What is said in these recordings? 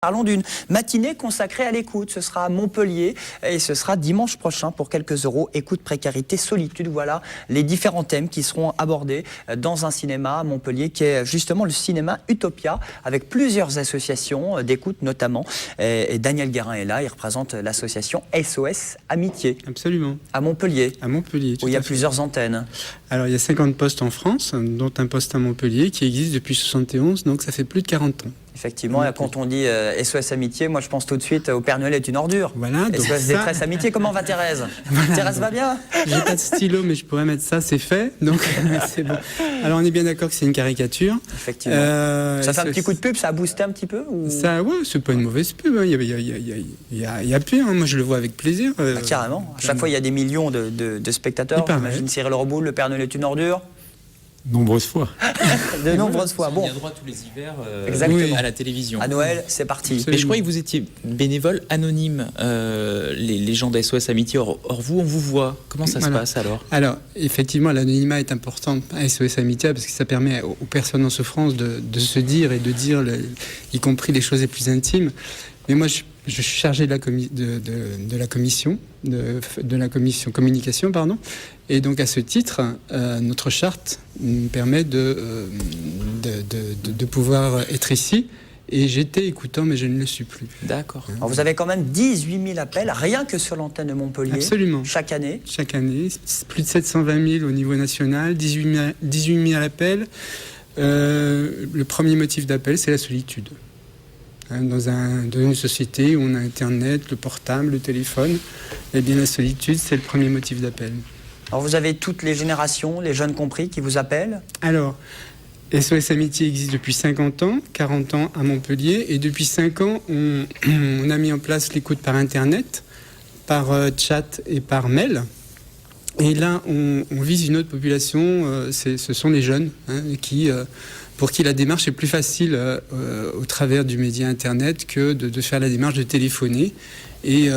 Parlons d'une matinée consacrée à l'écoute. Ce sera à Montpellier et ce sera dimanche prochain pour quelques euros. Écoute, précarité, solitude. Voilà les différents thèmes qui seront abordés dans un cinéma à Montpellier qui est justement le cinéma Utopia avec plusieurs associations d'écoute notamment. Et Daniel Guérin est là. Il représente l'association SOS Amitié. Absolument. À Montpellier. À Montpellier. Où il y a plusieurs antennes. Alors il y a 50 postes en France, dont un poste à Montpellier qui existe depuis 71, donc ça fait plus de 40 ans. Effectivement, et quand on dit SOS Amitié, moi je pense tout de suite au Père Noël est une ordure. Voilà. SOS Détresse Amitié, comment va Thérèse? Voilà, Thérèse va bien? J'ai pas de stylo, mais je pourrais mettre ça, c'est fait. Donc c'est bon. Alors on est bien d'accord que c'est une caricature. Effectivement. Ça fait un petit coup de pub, ça a boosté un petit peu ou... Ça, ouais, c'est pas une mauvaise pub. Hein. Il y a pire. Hein. Moi je le vois avec plaisir. Carrément. À chaque fois il y a des millions de spectateurs. J'imagine Cyril Reboul, Le Père Noël est une ordure. Nombreuses fois. De nombreuses fois. Bon. Il y a droit tous les hivers à la télévision. À Noël, c'est parti. Absolument. Mais je croyais que vous étiez bénévole anonyme, les gens d'SOS Amitié. Or vous, on vous voit. Comment ça se passe alors? Alors, effectivement, l'anonymat est important à SOS Amitié parce que ça permet aux personnes en souffrance de se dire et de dire, y compris les choses les plus intimes. Mais moi, je suis chargé de la commission communication, pardon. Et donc à ce titre, notre charte nous permet de pouvoir être ici. Et j'étais écoutant, mais je ne le suis plus. D'accord. Alors vous avez quand même 18 000 appels, rien que sur l'antenne de Montpellier. Absolument. Chaque année. Chaque année, plus de 720 000 au niveau national, 18 000 appels. Le premier motif d'appel, c'est la solitude. Dans une société où on a Internet, le portable, le téléphone, eh bien la solitude, c'est le premier motif d'appel. Alors vous avez toutes les générations, les jeunes compris, qui vous appellent? Alors, SOS Amitié existe depuis 50 ans, 40 ans à Montpellier, et depuis 5 ans, on a mis en place l'écoute par Internet, par chat et par mail. Et là, on vise une autre population, ce sont les jeunes, pour qui la démarche est plus facile au travers du média Internet que de faire la démarche de téléphoner. Et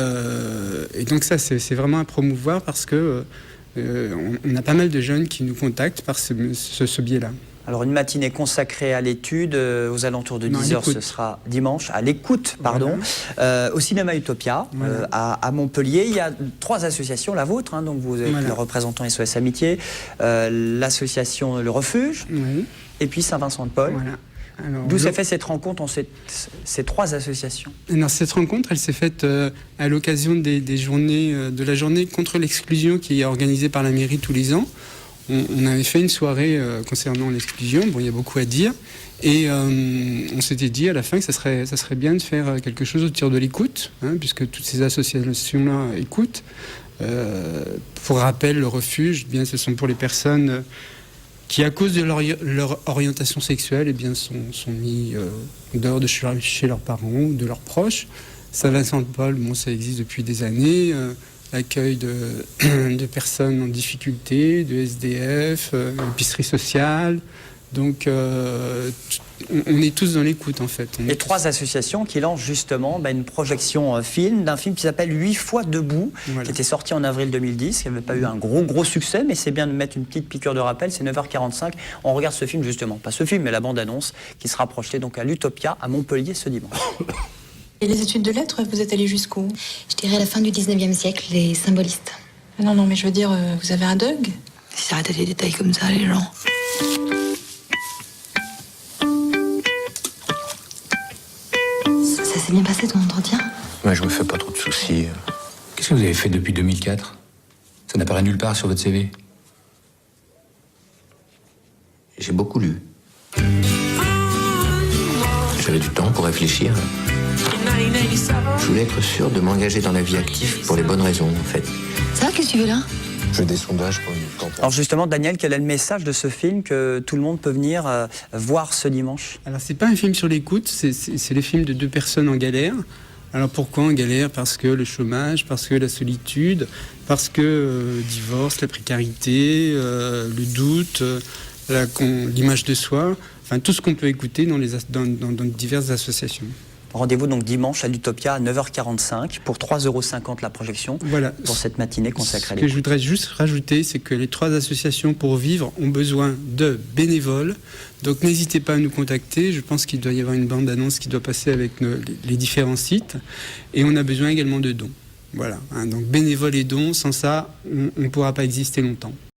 donc ça, c'est vraiment à promouvoir parce que on a pas mal de jeunes qui nous contactent par ce biais-là. Alors une matinée consacrée à l'étude, aux alentours de 10h, ce sera dimanche, à l'écoute, pardon, au cinéma Utopia, à Montpellier. Il y a 3 associations, la vôtre, donc vous êtes le représentant SOS Amitié, l'association Le Refuge, et puis Saint-Vincent-de-Paul. D'où s'est fait cette rencontre en ces 3 associations? Alors, cette rencontre, elle s'est faite à l'occasion des journées, de la journée contre l'exclusion qui est organisée par la mairie tous les ans. On avait fait une soirée concernant l'exclusion. Bon, il y a beaucoup à dire. Et on s'était dit à la fin que ça serait bien de faire quelque chose autour de l'écoute, puisque toutes ces associations-là écoutent. Pour rappel, le refuge, bien, ce sont pour les personnes qui, à cause de leur orientation sexuelle, sont mis dehors de chez leurs parents ou de leurs proches. Saint-Vincent-de-Paul, ça existe depuis des années. L'accueil de personnes en difficulté, de SDF, épicerie sociale. Donc, on est tous dans l'écoute, en fait. Et 3 associations qui lancent justement une projection film d'un film qui s'appelle 8 fois debout, qui était sorti en avril 2010, qui n'avait pas eu un gros succès, mais c'est bien de mettre une petite piqûre de rappel, c'est 9h45. On regarde ce film, justement, pas ce film, mais la bande-annonce, qui sera projetée donc à l'Utopia, à Montpellier, ce dimanche. Et les études de lettres, vous êtes allé jusqu'où? Je dirais à la fin du 19e siècle, les symbolistes. Non, mais je veux dire, vous avez un dog? Ils s'arrêtent des détails comme ça, les gens. Ça s'est bien passé ton entretien? Ouais, je me fais pas trop de soucis. Qu'est-ce que vous avez fait depuis 2004? Ça n'apparaît nulle part sur votre CV. J'ai beaucoup lu. J'avais du temps pour réfléchir. Je voulais être sûr de m'engager dans la vie active pour les bonnes raisons, en fait. Ça va, qu'est-ce que tu veux là? Je fais des sondages pour une campagne. Alors justement, Daniel, quel est le message de ce film que tout le monde peut venir voir ce dimanche? Alors, c'est pas un film sur l'écoute, c'est le film de 2 personnes en galère. Alors, pourquoi en galère? Parce que le chômage, parce que la solitude, parce que le divorce, la précarité, le doute, l'image de soi, enfin tout ce qu'on peut écouter dans diverses associations. Rendez-vous donc dimanche à l'Utopia à 9h45 pour 3,50 € la projection pour cette matinée consacrée à l'écoute. Ce que je voudrais juste rajouter, c'est que les 3 associations Pour Vivre ont besoin de bénévoles. Donc n'hésitez pas à nous contacter. Je pense qu'il doit y avoir une bande-annonce qui doit passer avec les différents sites. Et on a besoin également de dons. Voilà. Donc bénévoles et dons, sans ça, on ne pourra pas exister longtemps.